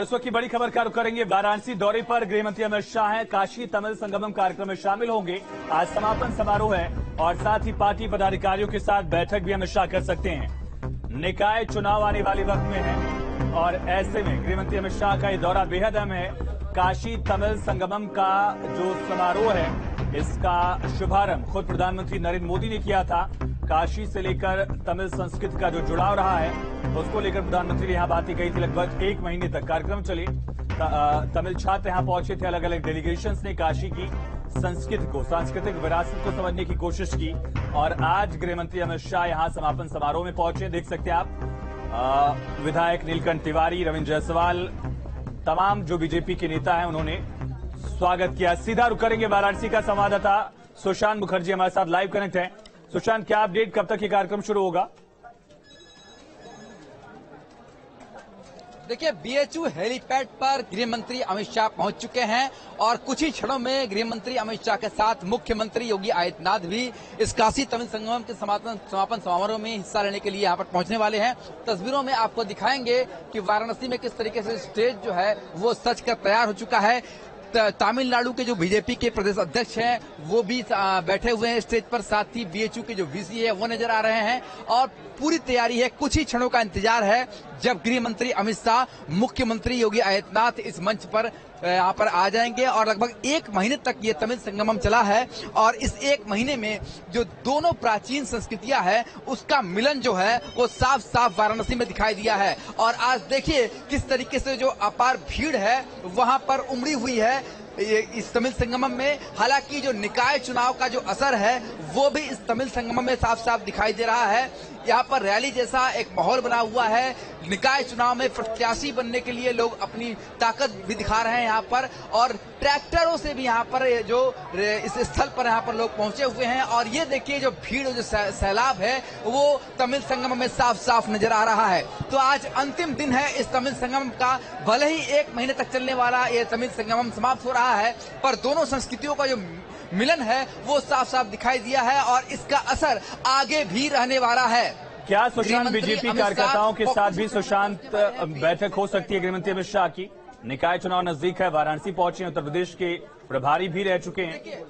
इस वक्त की बड़ी खबर का रुख करेंगे। वाराणसी दौरे पर गृह मंत्री अमित शाह हैं। काशी तमिल संगमम कार्यक्रम में शामिल होंगे। आज समापन समारोह है और साथ ही पार्टी पदाधिकारियों के साथ बैठक भी अमित शाह कर सकते हैं। निकाय चुनाव आने वाले वक्त में है और ऐसे में गृह मंत्री अमित शाह का ये दौरा बेहद अहम है। काशी तमिल संगमम का जो समारोह है, इसका शुभारंभ खुद प्रधानमंत्री नरेंद्र मोदी ने किया था। काशी से लेकर तमिल संस्कृति का जो जुड़ाव रहा है, उसको लेकर प्रधानमंत्री ने यहाँ बातें कही थी। लगभग 1 महीने तक कार्यक्रम चले। तमिल छात्र यहाँ पहुंचे थे। अलग अलग डेलीगेशंस ने काशी की संस्कृति को, सांस्कृतिक विरासत को समझने की कोशिश की और आज गृह मंत्री अमित शाह यहाँ समापन समारोह में पहुंचे। देख सकते हैं आप, विधायक नीलकंठ तिवारी, रविंद्र जायसवाल, तमाम जो बीजेपी के नेता हैं, उन्होंने स्वागत किया। सीधा रुक करेंगे वाराणसी का संवाददाता सुशांत मुखर्जी हमारे साथ लाइव कनेक्ट है। सुशांत, क्या अपडेट, कब तक ये कार्यक्रम शुरू होगा? देखिए, बीएचयू हेलीपैड पर गृह मंत्री अमित शाह पहुंच चुके हैं और कुछ ही क्षणों में गृह मंत्री अमित शाह के साथ मुख्यमंत्री योगी आदित्यनाथ भी इस काशी तमिल संगमम के समापन समारोह में हिस्सा लेने के लिए यहां पर पहुंचने वाले हैं। तस्वीरों में आपको दिखाएंगे कि वाराणसी में किस तरीके से स्टेज जो है वो सज कर तैयार हो चुका है। तमिलनाडु के जो बीजेपी के प्रदेश अध्यक्ष हैं वो भी बैठे हुए हैं स्टेज पर, साथ ही बीएचयू के जो वीसी है वो नजर आ रहे हैं और पूरी तैयारी है। कुछ ही क्षणों का इंतजार है जब गृह मंत्री अमित शाह, मुख्यमंत्री योगी आदित्यनाथ इस मंच पर यहाँ पर आ जाएंगे और लगभग 1 महीने तक ये तमिल संगमम चला है और इस 1 महीने में जो दोनों प्राचीन संस्कृतियां हैं उसका मिलन जो है वो साफ साफ वाराणसी में दिखाई दिया है। और आज देखिए किस तरीके से जो अपार भीड़ है वहां पर उमड़ी हुई है इस तमिल संगमम में। हालांकि जो निकाय चुनाव का जो असर है वो भी इस तमिल संगमम में साफ साफ दिखाई दे रहा है। यहाँ पर रैली जैसा एक माहौल बना हुआ है। निकाय चुनाव में प्रत्याशी बनने के लिए लोग अपनी ताकत भी दिखा रहे हैं यहाँ पर और ट्रैक्टरों से भी यहाँ पर जो इस स्थल पर यहाँ पर लोग पहुंचे हुए हैं। और ये देखिए जो भीड़, जो सैलाब है वो तमिल संगमम में साफ साफ नजर आ रहा है। तो आज अंतिम दिन है इस तमिल संगमम का। भले ही 1 महीने तक चलने वाला ये तमिल संगमम समाप्त हो रहा है, पर दोनों संस्कृतियों का जो मिलन है वो साफ साफ दिखाई दिया है और इसका असर आगे भी रहने वाला है। क्या सुशांत, बीजेपी कार्यकर्ताओं के साथ भी सुशांत बैठक हो सकती है गृह मंत्री अमित शाह की? निकाय चुनाव नजदीक है, वाराणसी पहुंचे, उत्तर प्रदेश के प्रभारी भी रह चुके हैं।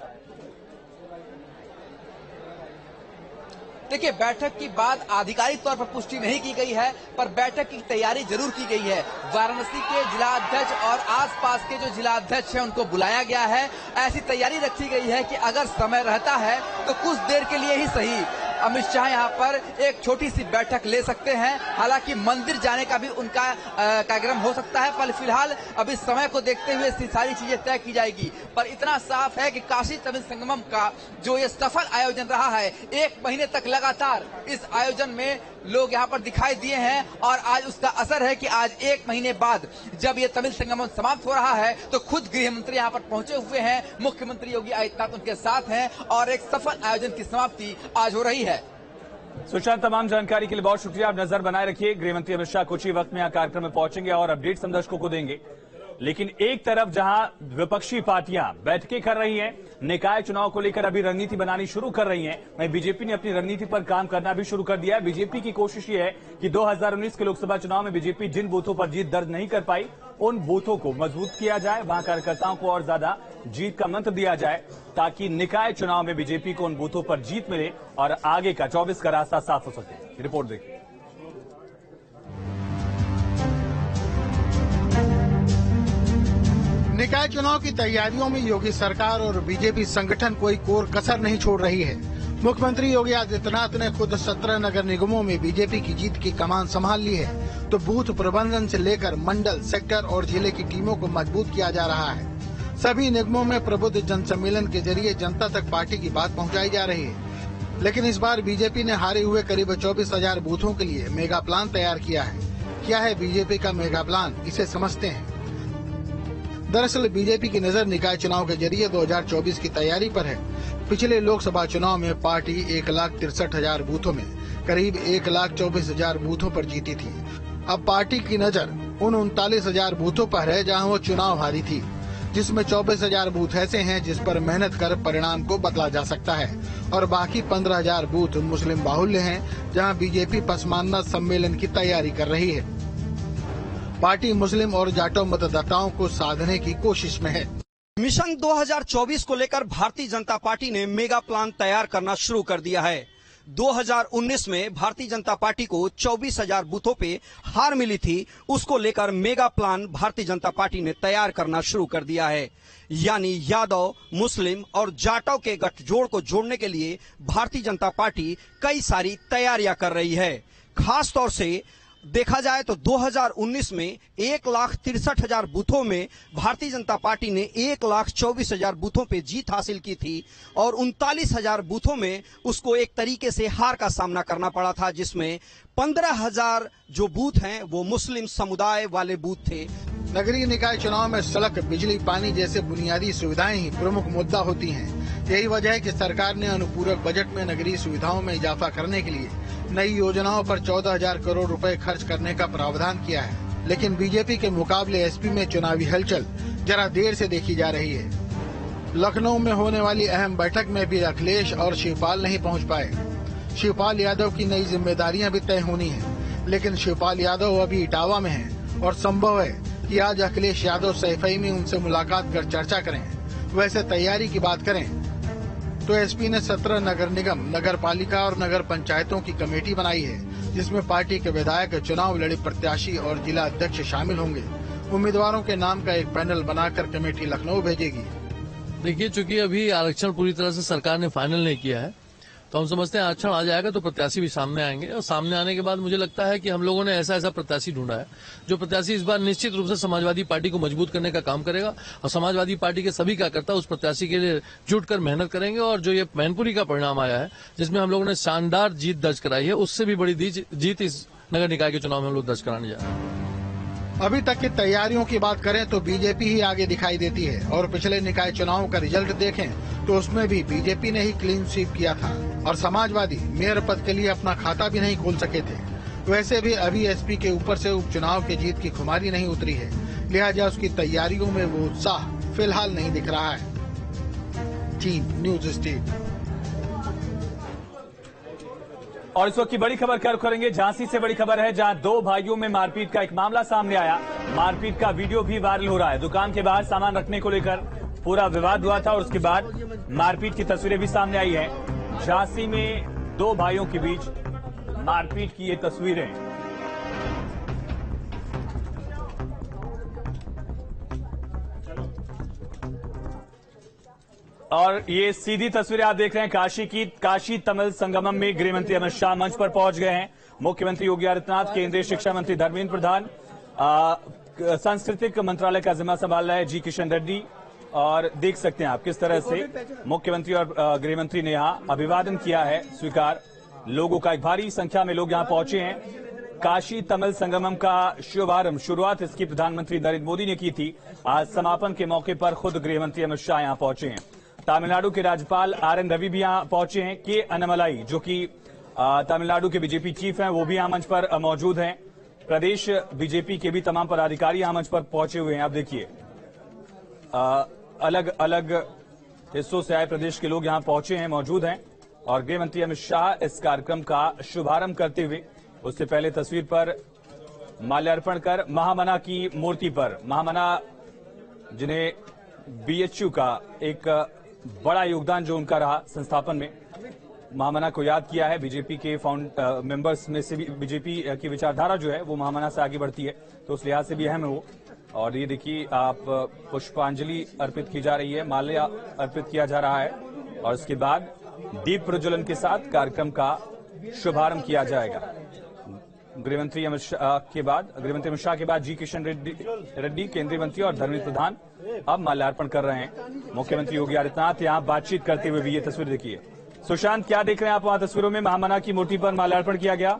देखिए, बैठक की बात आधिकारिक तौर पर पुष्टि नहीं की गई है, पर बैठक की तैयारी जरूर की गई है। वाराणसी के जिला अध्यक्ष और आसपास के जो जिला अध्यक्ष हैं उनको बुलाया गया है। ऐसी तैयारी रखी गई है कि अगर समय रहता है तो कुछ देर के लिए ही सही अमित शाह यहाँ पर एक छोटी सी बैठक ले सकते हैं। हालांकि मंदिर जाने का भी उनका कार्यक्रम हो सकता है, पर फिलहाल अभी समय को देखते हुए सारी चीजें तय की जाएगी। पर इतना साफ है कि काशी तमिल संगमम का जो ये सफल आयोजन रहा है, 1 महीने तक लगातार इस आयोजन में लोग यहाँ पर दिखाई दिए हैं और आज उसका असर है कि आज 1 महीने बाद जब ये तमिल संगमम समाप्त हो रहा है तो खुद गृह मंत्री यहाँ पर पहुंचे हुए हैं, मुख्यमंत्री योगी आदित्यनाथ उनके साथ हैं और एक सफल आयोजन की समाप्ति आज हो रही है। सुशांत, तमाम जानकारी के लिए बहुत शुक्रिया। आप नजर बनाए रखिए। गृह मंत्री अमित शाह कुछ ही वक्त में यहाँ कार्यक्रम में पहुंचेंगे और अपडेट्स हम दर्शकों को देंगे। लेकिन एक तरफ जहां विपक्षी पार्टियां बैठकें कर रही हैं, निकाय चुनाव को लेकर अभी रणनीति बनानी शुरू कर रही हैं, वहीं बीजेपी ने अपनी रणनीति पर काम करना भी शुरू कर दिया है। बीजेपी की कोशिश ये है कि 2019 के लोकसभा चुनाव में बीजेपी जिन बूथों पर जीत दर्ज नहीं कर पाई, उन बूथों को मजबूत किया जाए, वहां कार्यकर्ताओं को और ज्यादा जीत का मंत्र दिया जाए, ताकि निकाय चुनाव में बीजेपी को उन बूथों पर जीत मिले और आगे का 24 का रास्ता साफ हो सके। रिपोर्ट देखिए। निकाय चुनाव की तैयारियों में योगी सरकार और बीजेपी संगठन कोई कोर कसर नहीं छोड़ रही है। मुख्यमंत्री योगी आदित्यनाथ ने खुद 17 नगर निगमों में बीजेपी की जीत की कमान संभाल ली है, तो बूथ प्रबंधन से लेकर मंडल, सेक्टर और जिले की टीमों को मजबूत किया जा रहा है। सभी निगमों में प्रबुद्ध जनसम्मेलन के जरिए जनता तक पार्टी की बात पहुंचाई जा रही है। लेकिन इस बार बीजेपी ने हारे हुए करीब 24,000 बूथों के लिए मेगा प्लान तैयार किया है। क्या है बीजेपी का मेगा प्लान, इसे समझते हैं। दरअसल बीजेपी की नजर निकाय चुनाव के जरिए 2024 की तैयारी पर है। पिछले लोकसभा चुनाव में पार्टी 1,63,000 बूथों में करीब 1,24,000 बूथों पर जीती थी। अब पार्टी की नजर उन 39,000 बूथों पर है जहां वो चुनाव हारी थी, जिसमें 24,000 बूथ ऐसे हैं जिस पर मेहनत कर परिणाम को बदला जा सकता है और बाकी 15,000 बूथ मुस्लिम बाहुल्य हैं, जहां बीजेपी पसमानदा सम्मेलन की तैयारी कर रही है। पार्टी मुस्लिम और जाटो मतदाताओं को साधने की कोशिश में है। मिशन 2024 को लेकर भारतीय जनता पार्टी ने मेगा प्लान तैयार करना शुरू कर दिया है। 2019 में भारतीय जनता पार्टी को 24,000 बूथों पे हार मिली थी, उसको लेकर mega plan Bharatiya Janata party ने तैयार करना शुरू कर दिया है। यानी यादव, मुस्लिम और जाटव के गठजोड़ को जोड़ने के लिए भारतीय जनता पार्टी कई सारी तैयारियां कर रही है। खास तौर से देखा जाए तो 2019 में 1,63,000 बूथों में भारतीय जनता पार्टी ने 1,24,000 बूथों पे जीत हासिल की थी और 39,000 बूथों में उसको एक तरीके से हार का सामना करना पड़ा था, जिसमें 15,000 जो बूथ हैं वो मुस्लिम समुदाय वाले बूथ थे। नगरीय निकाय चुनाव में सड़क, बिजली, पानी जैसे बुनियादी सुविधाएं ही प्रमुख मुद्दा होती हैं। यही वजह है कि सरकार ने अनुपूरक बजट में नगरीय सुविधाओं में इजाफा करने के लिए नई योजनाओं पर 14,000 करोड़ रुपए खर्च करने का प्रावधान किया है। लेकिन बीजेपी के मुकाबले एसपी में चुनावी हलचल जरा देर से देखी जा रही है। लखनऊ में होने वाली अहम बैठक में भी अखिलेश और शिवपाल नहीं पहुंच पाए। शिवपाल यादव की नई जिम्मेदारियां भी तय होनी है, लेकिन शिवपाल यादव अभी इटावा में हैं और संभव है कि आज अखिलेश यादव सैफई में उनसे मुलाकात कर चर्चा करें। वैसे तैयारी की बात करें तो एसपी ने 17 नगर निगम, नगर पालिका और नगर पंचायतों की कमेटी बनाई है, जिसमें पार्टी के विधायक, चुनाव लड़े प्रत्याशी और जिला अध्यक्ष शामिल होंगे। उम्मीदवारों के नाम का एक पैनल बनाकर कमेटी लखनऊ भेजेगी। देखिए, चूंकि अभी आरक्षण पूरी तरह से सरकार ने फाइनल नहीं किया है, तो हम समझते हैं आरक्षण आ जाएगा तो प्रत्याशी भी सामने आएंगे और सामने आने के बाद मुझे लगता है कि हम लोगों ने ऐसा प्रत्याशी ढूंढा है जो प्रत्याशी इस बार निश्चित रूप से समाजवादी पार्टी को मजबूत करने का काम करेगा और समाजवादी पार्टी के सभी कार्यकर्ता उस प्रत्याशी के लिए जुटकर मेहनत करेंगे और जो ये मैनपुरी का परिणाम आया है, जिसमें हम लोगों ने शानदार जीत दर्ज कराई है, उससे भी बड़ी जीत इस नगर निकाय के चुनाव में हम लोग दर्ज कराने जा रहे हैं। अभी तक की तैयारियों की बात करें तो बीजेपी ही आगे दिखाई देती है और पिछले निकाय चुनाव का रिजल्ट देखें तो उसमें भी बीजेपी ने ही क्लीन स्वीप किया था और समाजवादी मेयर पद के लिए अपना खाता भी नहीं खोल सके थे। वैसे भी अभी एसपी के ऊपर से उपचुनाव के जीत की खुमारी नहीं उतरी है, लिहाजा उसकी तैयारियों में वो उत्साह फिलहाल नहीं दिख रहा है। Team news state. और इस वक्त की बड़ी खबर कर करेंगे झांसी से। बड़ी खबर है जहां दो भाइयों में मारपीट का एक मामला सामने आया। मारपीट का वीडियो भी वायरल हो रहा है। दुकान के बाहर सामान रखने को लेकर पूरा विवाद हुआ था और उसके बाद मारपीट की तस्वीरें भी सामने आई है। झांसी में दो भाइयों के बीच मारपीट की ये तस्वीरें। और ये सीधी तस्वीरें आप देख रहे हैं काशी की। काशी तमिल संगमम में गृह मंत्री अमित शाह मंच पर पहुंच गए हैं। मुख्यमंत्री योगी आदित्यनाथ, केंद्रीय शिक्षा मंत्री धर्मेंद्र प्रधान, सांस्कृतिक मंत्रालय का जिम्मा संभाल रहे जी किशन रेड्डी। और देख सकते हैं आप किस तरह से मुख्यमंत्री और गृह मंत्री ने यहां अभिवादन किया है स्वीकार। लोगों का एक भारी संख्या में लोग यहां पहुंचे हैं। काशी तमिल संगमम का शुरुआत इसकी प्रधानमंत्री नरेंद्र मोदी ने की थी। आज समापन के मौके पर खुद गृह मंत्री अमित शाह यहां पहुंचे हैं। तमिलनाडु के राज्यपाल आर.एन. रवि भी यहां पहुंचे हैं। के अन्नामलाई जो कि तमिलनाडु के बीजेपी चीफ हैं, वो भी यहां मंच पर मौजूद हैं। प्रदेश बीजेपी के भी तमाम पदाधिकारी यहां मंच पर पहुंचे हुए हैं। आप देखिए अलग अलग हिस्सों से आए प्रदेश के लोग यहां पहुंचे हैं, मौजूद हैं। और गृह मंत्री अमित शाह इस कार्यक्रम का शुभारंभ करते हुए उससे पहले तस्वीर पर माल्यार्पण कर महामना की मूर्ति पर, महामना जिन्हें बीएचयू का एक बड़ा योगदान जो उनका रहा संस्थापन में, महामना को याद किया है। बीजेपी के मेंबर्स में से भी बीजेपी की विचारधारा जो है वो महामना से आगे बढ़ती है, तो उस लिहाज से भी अहम है वो। और ये देखिए आप पुष्पांजलि अर्पित की जा रही है, माल्या अर्पित किया जा रहा है और उसके बाद दीप प्रज्वलन के साथ कार्यक्रम का शुभारंभ किया जाएगा। गृहमंत्री अमित शाह के बाद जी किशन रेड्डी केंद्रीय मंत्री और धर्मेंद्र प्रधान अब माल्यार्पण कर रहे हैं। मुख्यमंत्री योगी आदित्यनाथ यहां बातचीत करते हुए भी ये तस्वीर देखिए। सुशांत, क्या देख रहे हैं आप वहां तस्वीरों में? महामना की मूर्ति पर माल्यार्पण किया गया।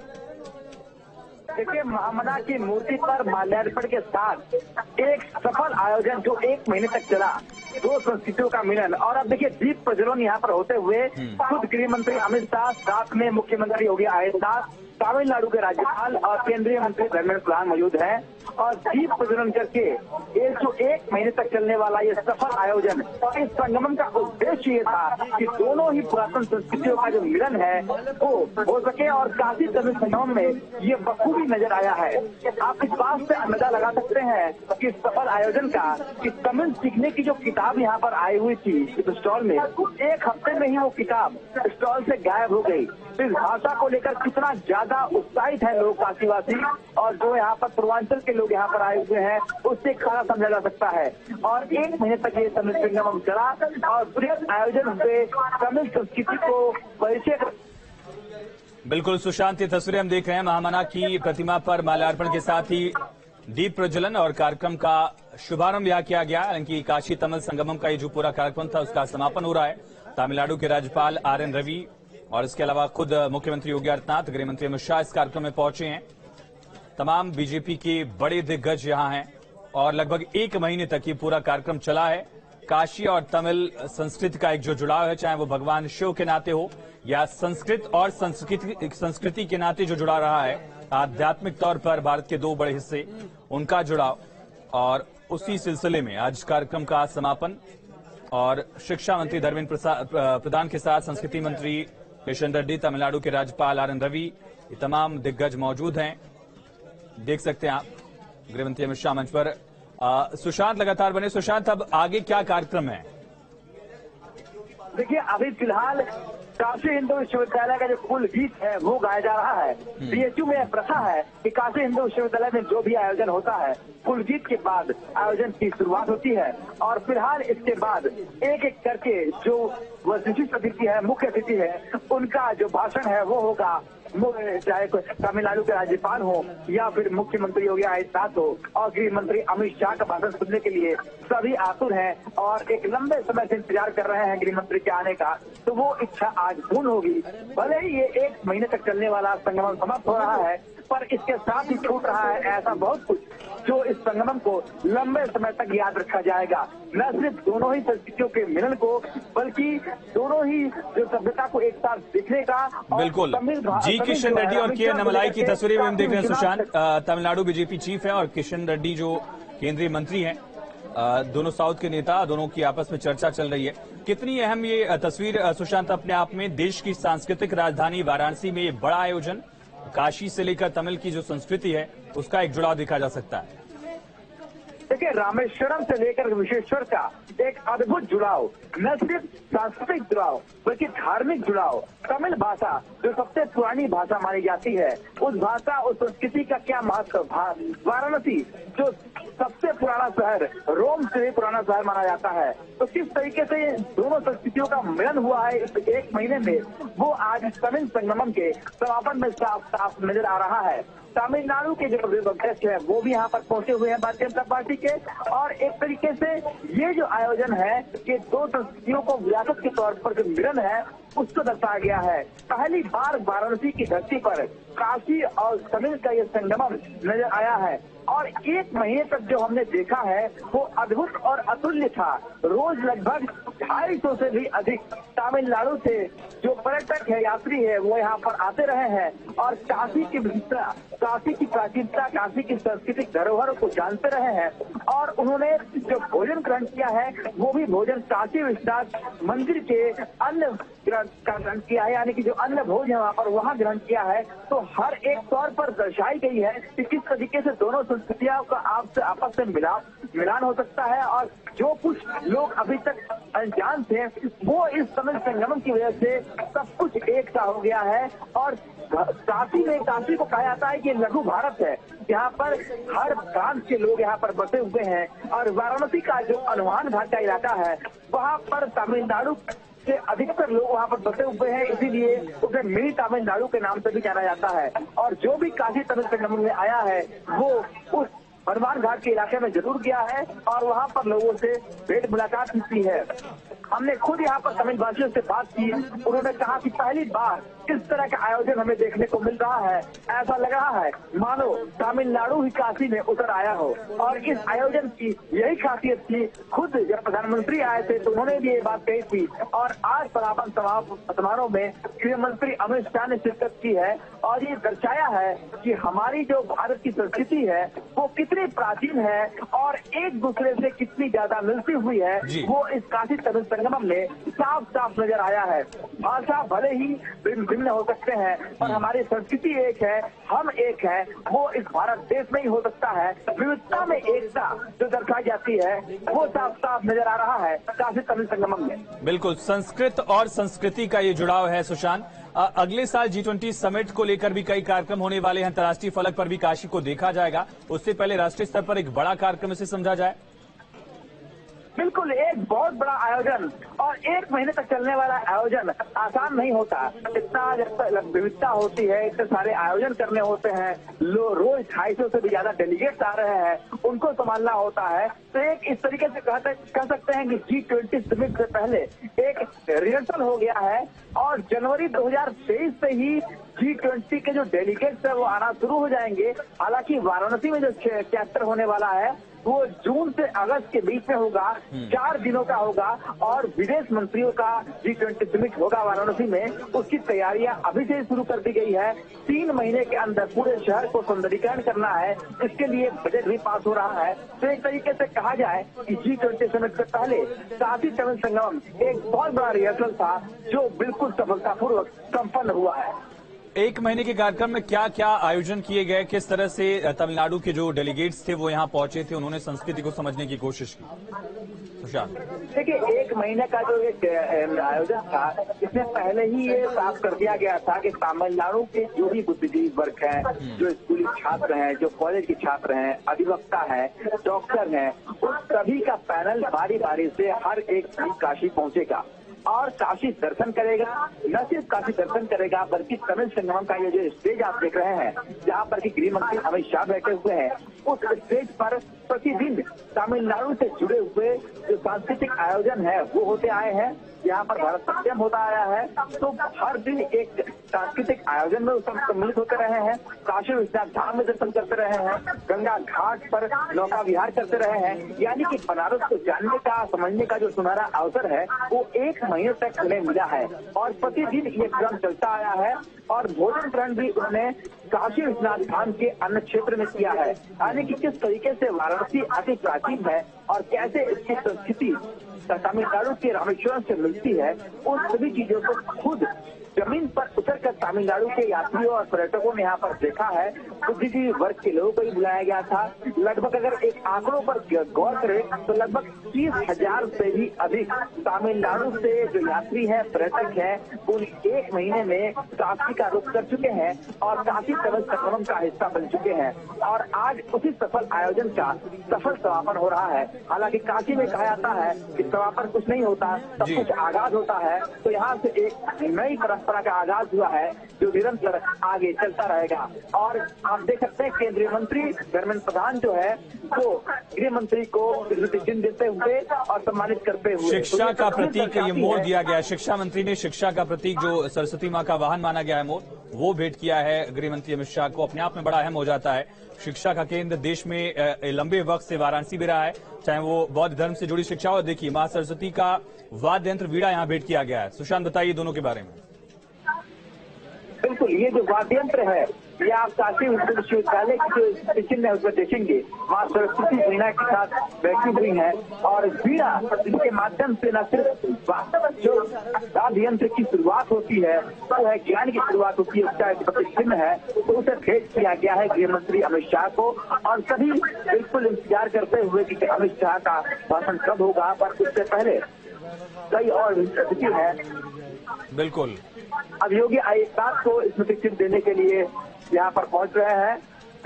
देखिए, महामना की मूर्ति पर माल्यार्पण के साथ एक सफल आयोजन जो 1 महीने तक चला, दो संस्कृतियों का मिलन। और अब देखिए दीप प्रज्वलन यहाँ पर होते हुए खुद गृह मंत्री अमित शाह, साथ में मुख्यमंत्री योगी आदित्यनाथ, तमिलनाडु के राज्यपाल और केंद्रीय मंत्री धर्मेंद्र प्रधान मौजूद हैं। और दीप प्रज्वलन करके ये जो 1 महीने तक चलने वाला ये सफल आयोजन और इस संगमन का उद्देश्य उद्देश्य ये था कि दोनों ही पुरातन संस्कृतियों का जो मिलन है वो हो सके और काशी तमिल संगम में ये बखूबी नजर आया है। आप इस बात से अंदाजा लगा सकते हैं कि सफल आयोजन का कि तमिल सीखने की जो किताब यहाँ पर आई हुई थी इस स्टॉल में, एक हफ्ते में ही वो किताब स्टॉल से गायब हो गई। इस भाषा को लेकर कितना ज्यादा उत्साहित है लोग काशीवासी और जो यहाँ पर पूर्वांचल के लोग यहाँ पर आए हुए हैं उससे खाना समझा जा सकता है। और 1 महीने तक ये तमिल संगम चला और बृहद आयोजन से तमिल संस्कृति को परिचय। बिल्कुल सुशांत, ये तस्वीरें हम देख रहे हैं। महामना की प्रतिमा पर माल्यार्पण के साथ ही दीप प्रज्वलन और कार्यक्रम का शुभारंभ यहाँ किया गया। हालांकि काशी तमिल संगमम का ये जो पूरा कार्यक्रम था उसका समापन हो रहा है। तमिलनाडु के राज्यपाल RN रवि और इसके अलावा खुद मुख्यमंत्री योगी आदित्यनाथ, गृह मंत्री अमित शाह इस कार्यक्रम में पहुंचे हैं। तमाम बीजेपी के बड़े दिग्गज यहां हैं और लगभग 1 महीने तक ये पूरा कार्यक्रम चला है। काशी और तमिल संस्कृति का एक जो जुड़ाव है, चाहे वो भगवान शिव के नाते हो या संस्कृत और संस्कृति के नाते जो जुड़ा रहा है, आध्यात्मिक तौर पर भारत के 2 बड़े हिस्से, उनका जुड़ाव। और उसी सिलसिले में आज कार्यक्रम का समापन और शिक्षा मंत्री धर्मेंद्र प्रधान के साथ संस्कृति मंत्री किशन रेड्डी, तमिलनाडु के राज्यपाल RN रवि, ये तमाम दिग्गज मौजूद हैं। देख सकते हैं आप गृहमंत्री अमित शाह मंच पर। सुशांत लगातार बने। सुशांत, अब आगे क्या कार्यक्रम है? देखिए, अभी फिलहाल काशी हिंदू विश्वविद्यालय का जो कुल गीत है वो गाया जा रहा है। बीएचयू में प्रथा है कि काशी हिंदू विश्वविद्यालय में जो भी आयोजन होता है कुल गीत के बाद आयोजन की शुरुआत होती है और फिलहाल इसके बाद एक एक करके जो विशिष्ट अतिथि है, मुख्य अतिथि है, उनका जो भाषण है वो होगा। चाहे तमिलनाडु के राज्यपाल हो या फिर मुख्यमंत्री योगी आदित्यनाथ हो और गृह मंत्री अमित शाह का भाषण सुनने के लिए सभी आतुर हैं और एक लंबे समय से इंतजार कर रहे हैं गृह मंत्री के आने का। तो वो इच्छा आज पूर्ण होगी। भले ही ये 1 महीने तक चलने वाला संगमम समाप्त हो रहा है, पर इसके साथ ही छूट रहा है ऐसा बहुत कुछ जो इस संगमम को लंबे समय तक याद रखा जाएगा। न सिर्फ दोनों ही संस्कृतियों के मिलन को, बल्कि दोनों ही जो सभ्यता को एक साथ देखने का। बिल्कुल जी, किशन रेड्डी और के नमलाई की तस्वीरें हम देख रहे हैं। सुशांत, तमिलनाडु बीजेपी चीफ है और किशन रेड्डी जो केंद्रीय मंत्री हैं, दोनों साउथ के नेता, दोनों की आपस में चर्चा चल रही है। कितनी अहम ये तस्वीर सुशांत अपने आप में, देश की सांस्कृतिक राजधानी वाराणसी में ये बड़ा आयोजन, काशी से लेकर तमिल की जो संस्कृति है उसका एक जुड़ाव देखा जा सकता है। देखिए, रामेश्वरम से लेकर विश्वेश्वर का एक अद्भुत जुड़ाव, न सिर्फ सांस्कृतिक जुड़ाव बल्कि धार्मिक जुड़ाव। तमिल भाषा जो सबसे पुरानी भाषा मानी जाती है, उस भाषा उस संस्कृति का क्या महत्व। वाराणसी जो सबसे पुराना शहर, रोम से भी पुराना शहर माना जाता है, तो किस तरीके से दोनों संस्कृतियों का मिलन हुआ है इस 1 महीने में, वो आज तमिल संगमम के समापन में साफ साफ नजर आ रहा है। तमिलनाडु के जो अध्यक्ष है वो भी यहाँ पर पहुंचे हुए हैं भारतीय जनता पार्टी के, और एक तरीके से ये जो आयोजन है कि 2 संस्कृतियों को विरासत के तौर पर जो मिलन है उसको दर्शाया गया है। पहली बार वाराणसी की धरती पर काशी और तमिल का ये संगमम नजर आया है और 1 महीने तक जो हमने देखा है वो अद्भुत और अतुल्य था। रोज लगभग 250 से भी अधिक तमिलनाडु से जो पर्यटक है, यात्री है, वो यहाँ पर आते रहे हैं और काशी की विविधता, काशी की प्राचीनता, काशी की सांस्कृतिक धरोहर को जानते रहे हैं। और उन्होंने जो भोजन ग्रहण किया है वो भी भोजन काशी विश्वनाथ मंदिर के अन्न का ग्रहण किया है, यानी कि जो अन्न भोज है वहाँ पर वहाँ ग्रहण किया है। तो हर एक तौर पर दर्शाई गई है कि किस तरीके से दोनों संस्कृतियों का आपस में मिलान हो सकता है और जो कुछ लोग अभी तक अनजान थे वो इस तमिल संगमम की वजह से सब कुछ एक सा हो गया है। और काशी को कहा जाता है कि लघु भारत है, यहाँ पर हर प्रांत के लोग यहाँ पर बसे हुए हैं। और वाराणसी का जो अनुमान घाट का इलाका है वहाँ पर तमिलनाडु से अधिकतर लोग वहाँ पर बसे हुए हैं, इसीलिए उसे मिनी तमिलनाडु के नाम से भी जाना जाता है। और जो भी काशी तमिल संगमम में आया है वो उस हनुमान घाट के इलाके में जरूर गया है और वहाँ पर लोगों से भेंट मुलाकात की है। हमने खुद यहाँ पर तमिल भाषियों से बात की, उन्होंने कहा कि पहली बार इस तरह का आयोजन हमें देखने को मिल रहा है। ऐसा लग रहा है मानो तमिलनाडु ही काशी में उतर आया हो। और इस आयोजन की यही खासियत थी। खुद जब प्रधानमंत्री आए थे तो उन्होंने भी ये बात कही थी और आज समापन समारोह में गृह मंत्री अमित शाह ने शिरकत की है और ये दर्शाया है कि हमारी जो भारत की संस्कृति है वो कितनी प्राचीन है और एक दूसरे से कितनी ज्यादा मिलती हुई है। वो इस काशी तमिल संगमम में साफ साफ नजर आया है। भाषा भले ही भिन्न हो सकते हैं और हमारी संस्कृति एक है, हम एक है, वो इस भारत देश में ही हो सकता है। विविधता में एकता जो दर्शाई जाती है वो साफ साफ नजर आ रहा है काशी तमिल संगमम में। बिल्कुल, संस्कृत और संस्कृति का ये जुड़ाव है सुशांत। अगले साल G20 समिट को लेकर भी कई कार्यक्रम होने वाले हैं। अंतर्राष्ट्रीय फलक पर भी काशी को देखा जाएगा। उससे पहले राष्ट्रीय स्तर पर एक बड़ा कार्यक्रम इसे समझा जाए। बिल्कुल, एक बहुत बड़ा आयोजन और 1 महीने तक चलने वाला आयोजन आसान नहीं होता। इतना जब विविधता होती है, इतने सारे आयोजन करने होते हैं, रोज 250 से भी ज्यादा डेलीगेट्स आ रहे हैं, उनको संभालना होता है। तो एक इस तरीके से कह सकते हैं कि G20 समिट से पहले एक रिहर्सल हो गया है और जनवरी 2023 से ही G20 के जो डेलीगेट्स है वो आना शुरू हो जाएंगे। हालांकि वाराणसी में जो चैप्टर होने वाला है वो जून से अगस्त के बीच में होगा, 4 दिनों का होगा और विदेश मंत्रियों का G20 समिट होगा वाराणसी में। उसकी तैयारियां अभी से शुरू कर दी गई है। 3 महीने के अंदर पूरे शहर को सौंदर्यीकरण करना है, इसके लिए बजट भी पास हो रहा है। तो एक तरीके से कहा जाए कि G20 समिट से पहले काशी तमिल संगमम एक बहुत बड़ा रिहर्सल था जो बिल्कुल सफलतापूर्वक संपन्न हुआ है। 1 महीने के कार्यक्रम में क्या क्या आयोजन किए गए, किस तरह से तमिलनाडु के जो डेलीगेट्स थे वो यहाँ पहुंचे थे, उन्होंने संस्कृति को समझने की कोशिश की? सुशांत, देखिए, 1 महीने का जो एक आयोजन था इसमें पहले ही ये साफ कर दिया गया था कि तमिलनाडु के जो भी बुद्धिजीवी वर्ग हैं, जो स्कूली छात्र हैं, जो कॉलेज के छात्र हैं, अधिवक्ता हैं, डॉक्टर हैं, उन सभी का पैनल बारी बारी से हर एक काशी पहुंचेगा और काशी दर्शन करेगा। न सिर्फ काशी दर्शन करेगा बल्कि तमिल संगमम का ये जो स्टेज आप देख रहे हैं जहाँ पर कि गृह मंत्री अमित शाह बैठे हुए हैं, उस स्टेज पर प्रतिदिन तमिलनाडु से जुड़े हुए जो सांस्कृतिक आयोजन है वो होते आए हैं। यहाँ पर भारत सत्यम होता आया है, तो हर दिन एक सांस्कृतिक आयोजन में सब सम्मिलित होते रहे हैं। काशी विश्वनाथ धाम में दर्शन करते रहे हैं, गंगा घाट पर नौका विहार करते रहे हैं। यानी कि बनारस को जानने का, समझने का जो सुनहरा अवसर है वो 1 महीने तक उन्हें मिला है और प्रतिदिन ये क्रम चलता आया है। और भोजन ग्रहण भी उन्होंने काशी विश्वनाथ धाम के अन्य क्षेत्र में किया है। यानी कि किस तरीके से वाराणसी अति प्राचीन है और कैसे इसकी संस्कृति तमिलनाडु के रामेश्वरम से मिलती है, उन सभी चीजों को खुद जमीन पर उतरकर तमिलनाडु के यात्रियों और पर्यटकों ने यहाँ पर देखा है। बुद्धिजीवी वर्ग के लोगों को भी बुलाया गया था। लगभग अगर एक आंकड़ों पर गौर करें तो लगभग 30,000 से भी अधिक तमिलनाडु से जो यात्री हैं, पर्यटक हैं, उन 1 महीने में काशी का रुख कर चुके हैं और काशी तमिल संगमम का हिस्सा बन चुके हैं। और आज उसी सफल आयोजन का सफल समापन हो रहा है। हालांकि काशी में कहा जाता है कि समापन कुछ नहीं होता, सब कुछ आगाज होता है। तो यहाँ से एक नई परंपरा का आगाज हुआ है जो निरंतर आगे चलता रहेगा। और आप देख सकते हैं केंद्रीय मंत्री धर्मेंद्र प्रधान जो है वो गृह मंत्री को स्मृति चिन्ह देते हुए और सम्मानित करते हुए शिक्षा का प्रतीक ये मोर दिया गया। शिक्षा मंत्री ने शिक्षा का प्रतीक जो सरस्वती माँ का वाहन माना गया है मोर, वो भेंट किया है गृह मंत्री अमित शाह को। अपने आप में बड़ा अहम हो जाता है। शिक्षा का केंद्र देश में लंबे वक्त से वाराणसी भी रहा है, चाहे वो बौद्ध धर्म से जुड़ी शिक्षा हो। देखिए, माँ सरस्वती का वाद्य यंत्र वीणा यहाँ भेंट किया गया है। सुशांत, बताइए दोनों के बारे में। बिल्कुल, ये जो वाद्य यंत्र है ये आप काशी विश्वविद्यालय की जो चिन्ह है उसमें देखेंगे। माँ सरस्वती वीणा के साथ बैठी हुई है और वीणा के माध्यम से न सिर्फ जो वाद्य यंत्र की शुरुआत होती है तो है ज्ञान की शुरुआत होती है, उसका एक प्रतिचिन्ह है। तो उसे भेंट किया गया है गृह मंत्री अमित शाह को और सभी बिल्कुल इंतजार करते हुए कि अमित शाह का भाषण कब होगा। पर उससे पहले कई और स्थिति है। बिल्कुल, अब योगी आदित्यनाथ को स्मृति चिन्ह देने के लिए यहाँ पर पहुंच रहे हैं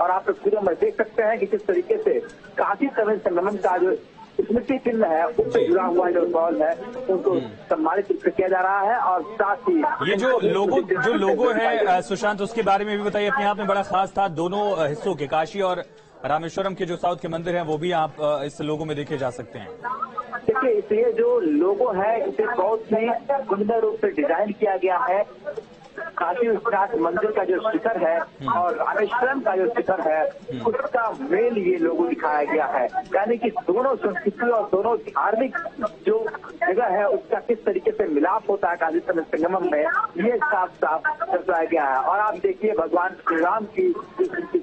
और आप तस्वीरों में देख सकते हैं कि किस तरीके से काशी तमिल संगमम का जो स्मृति चिन्ह है उससे जुड़ा हुआ जो बॉल है उनको सम्मानित किया जा रहा है। और साथ ही ये जो लोगो है सुशांत, उसके बारे में भी बताइए। अपने आप में बड़ा खास था। दोनों हिस्सों के, काशी और रामेश्वरम के जो साउथ के मंदिर हैं वो भी आप इस लोगो में देखे जा सकते हैं। देखिए, ये जो लोगो है इसे बहुत ही सुंदर रूप से डिजाइन किया गया है। काशी विश्वनाथ मंदिर का जो शिखर है और रामेश्वरम का जो शिखर है उसका मेल ये लोगों दिखाया गया है। यानी कि दोनों संस्कृति और दोनों धार्मिक जो जगह है उसका किस तरीके से मिलाप होता है काशी तमिल संगमम में, ये साफ साफ दर्शाया गया है। और आप देखिए भगवान श्री राम की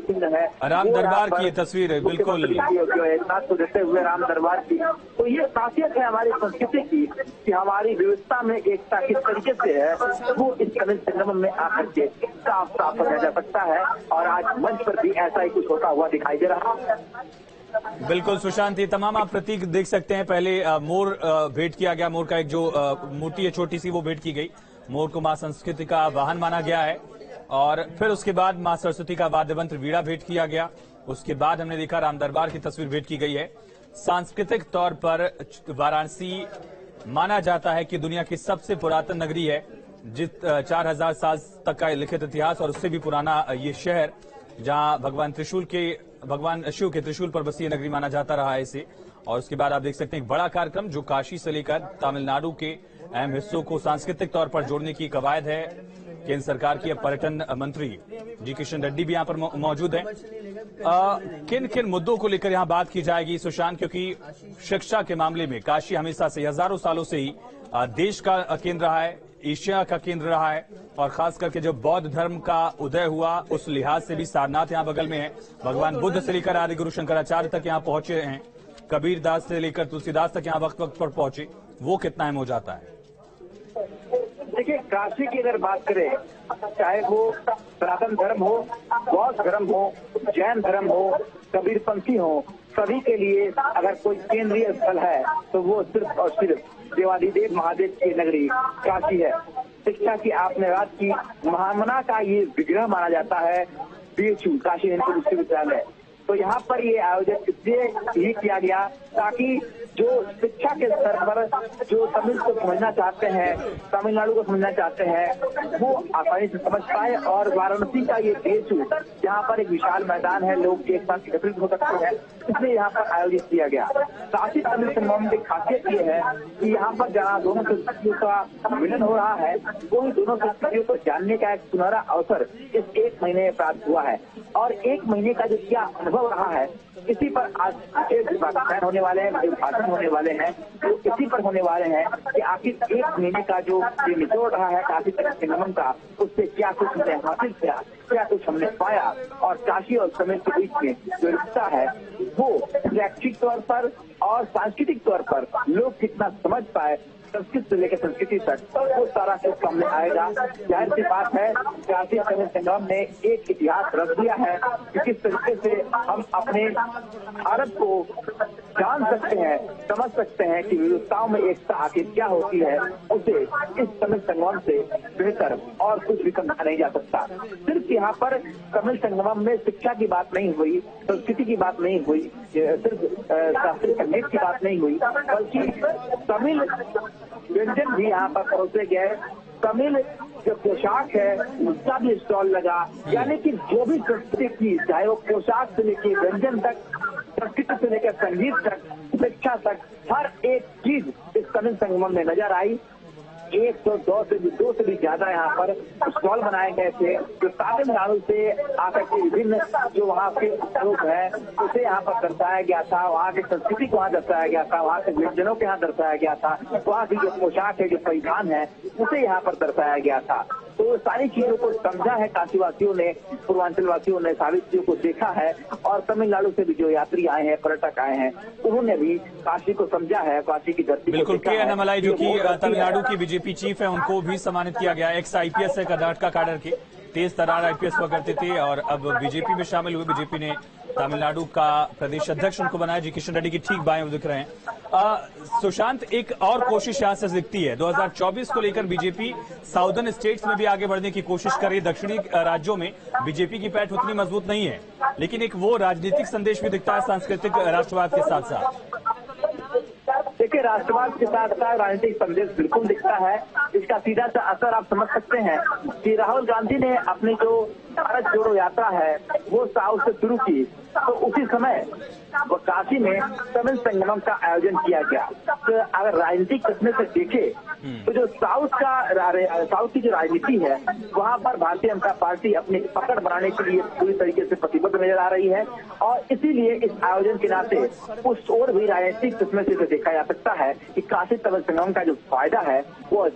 चिन्ह है, राम दरबार की तस्वीर है, बिल्कुल जो है साथ को देते हुए राम दरबार की। तो ये खासियत है हमारी संस्कृति की कि हमारी व्यवस्था में एकता किस तरीके से है वो इस तमिल संगमम में आकर के साफ साफ समझा जा सकता है। और आज मंच पर भी ऐसा ही कुछ होता हुआ दिखाई दे रहा है। बिल्कुल सुशांत, ये तमाम आप प्रतीक देख सकते हैं। पहले मोर भेंट किया गया, मोर का एक जो मूर्ति है छोटी सी वो भेंट की गई। मोर को मां संस्कृति का वाहन माना गया है। और फिर उसके बाद मां सरस्वती का वाद्य मंत्र वीणा भेंट किया गया। उसके बाद हमने देखा राम दरबार की तस्वीर भेंट की गई है। सांस्कृतिक तौर पर वाराणसी माना जाता है कि दुनिया की सबसे पुरातन नगरी है, जिस 4000 साल तक का लिखित इतिहास और उससे भी पुराना ये शहर, जहां भगवान शिव के त्रिशूल पर बसी नगरी माना जाता रहा है इसे। और उसके बाद आप देख सकते हैं एक बड़ा कार्यक्रम जो काशी से लेकर तमिलनाडु के अहम हिस्सों को सांस्कृतिक तौर पर जोड़ने की कवायद है। केंद्र सरकार के पर्यटन मंत्री जी किशन रेड्डी भी यहां पर मौजूद हैं। किन किन मुद्दों को लेकर यहां बात की जाएगी सुशांत, क्योंकि शिक्षा के मामले में काशी हमेशा से हजारों सालों से ही देश का केंद्र रहा है, एशिया का केंद्र रहा है। और खास करके जब बौद्ध धर्म का उदय हुआ उस लिहाज से भी सारनाथ यहाँ बगल में है। भगवान बुद्ध से लेकर आदि गुरु शंकराचार्य तक यहाँ पहुंचे हैं, कबीर दास से लेकर तुलसीदास तक यहाँ वक्त वक्त पर पहुंचे। वो कितना अहम हो जाता है? देखिए काशी की अगर बात करें, चाहे वो सनातन धर्म हो, बौद्ध धर्म हो, जैन धर्म हो, कबीरपंथी हो, सभी के लिए अगर कोई केंद्रीय स्थल है तो वो सिर्फ और सिर्फ देवाधिदेव महादेव की नगरी काशी है। शिक्षा की आपने बात की, महामना का ये विग्रह माना जाता है बीएचयू काशी हिंदू विश्वविद्यालय। तो यहाँ पर ये आयोजन इसलिए ही किया गया ताकि जो शिक्षा के स्तर पर जो तमिल को समझना चाहते हैं, तमिलनाडु को समझना चाहते हैं, वो आसानी से समझ पाए। और वाराणसी का ये बीएचयू जहाँ पर एक विशाल मैदान है, लोग एक साथ एकत्रित हो सकते हैं, इसलिए यहाँ पर आयोजित किया गया। काशी तमिल संगमम की खासियत ये है कि यहाँ पर जहाँ दोनों संस्कृतियों का मिलन हो रहा है, वो दोनों संस्कृतियों को जानने का एक सुनहरा अवसर इस 1 महीने में प्राप्त हुआ है। और 1 महीने का जो क्या अनुभव रहा है, इसी पर आज व्याख्यान होने वाले हैं, जो भाषण होने वाले हैं, तो इसी पर होने वाले हैं कि आखिर 1 महीने का जो निचोड़ रहा है काशी तमिल संगमम का, उससे क्या कुछ हमने हासिल किया, क्या कुछ हमने पाया। और काशी और तमिल के बीच में जो रिश्ता है वो शैक्षिक तौर पर और सांस्कृतिक तौर पर लोग कितना समझ पाए, संस्कृत से लेकर संस्कृति तक, वो सारा कुछ सामने आएगा। जाहिर सी बात है काशी तमिल संगमम ने एक इतिहास रच दिया है कि किस तरीके से हम अपने भारत को जान सकते हैं, समझ सकते हैं कि विविधताओं में एकता आखिर क्या होती है। उसे इस तमिल संगमम से बेहतर और कुछ भी समझा नहीं जा सकता। सिर्फ यहाँ पर तमिल संगमम में शिक्षा की बात नहीं हुई, संस्कृति की बात नहीं हुई, सिर्फ शास्त्रीय संगीत की बात नहीं हुई, बल्कि तमिल व्यंजन भी यहाँ पर परोसे गए। तमिल जो पोशाक है उसका भी स्टॉल लगा। यानी कि जो भी संस्कृति की, चाहे वो पोशाक से लेकर व्यंजन तक, संस्कृति से लेकर संगीत तक, शिक्षा तक, हर एक चीज इस तमिल संगमम में नजर आई। 102 से भी ज्यादा यहाँ पर स्टॉल बनाए गए थे, जो तमिलनाडु से आकर के विभिन्न जो वहाँ के स्वरूप है उसे यहाँ पर दर्शाया गया था, वहाँ की संस्कृति को वहाँ दर्शाया गया था, वहाँ के व्यंजनों को यहाँ दर्शाया गया था, वहाँ की जो पोशाक है, जो परिधान है, उसे यहाँ पर दर्शाया गया था। तो सारी चीजों को समझा है काशीवासियों ने, पूर्वांचल वासियों ने सारी चीजों को देखा है। और तमिलनाडु से भी जो यात्री आए हैं, पर्यटक आए हैं, उन्होंने भी काशी को समझा है, काशी की धरती। बिल्कुल, के अन्नामलाई जो कि तमिलनाडु की बीजेपी चीफ है, उनको भी सम्मानित किया गया। एक्स आईपीएस है कर्नाटका कैडर के, तेज तर्रार आईपीएस हुआ करते थे और अब बीजेपी में शामिल हुए। बीजेपी ने तमिलनाडु का प्रदेश अध्यक्ष उनको बनाया। जी किशन रेड्डी की ठीक बाएं दिख रहे हैं। सुशांत, एक और कोशिश यहां से दिखती है 2024 को लेकर बीजेपी साउदर्न स्टेट्स में भी आगे बढ़ने की कोशिश कर रही है। दक्षिणी राज्यों में बीजेपी की पैठ उतनी मजबूत नहीं है, लेकिन एक वो राजनीतिक संदेश भी दिखता है सांस्कृतिक राष्ट्रवाद के साथ साथ। देखिए, राष्ट्रवाद के साथ साथ राजनीतिक संदेश बिल्कुल दिखता है। इसका सीधा सा असर आप समझ सकते हैं कि राहुल गांधी ने अपनी जो भारत जोड़ो यात्रा है वो साउथ से शुरू की, तो उसी समय काशी में तमिल संगमम का आयोजन किया गया। तो अगर राजनीतिक दृष्टि से देखे तो जो साउथ की जो राजनीति है वहां पर भारतीय जनता पार्टी अपनी पकड़ बनाने के लिए पूरी तरीके से प्रतिबद्ध नजर आ रही है, और इसीलिए इस आयोजन के नाते उस ओर भी राजनीतिक दृष्टि से देखा जा सकता है कि काशी तमिल संगमम का जो फायदा है वो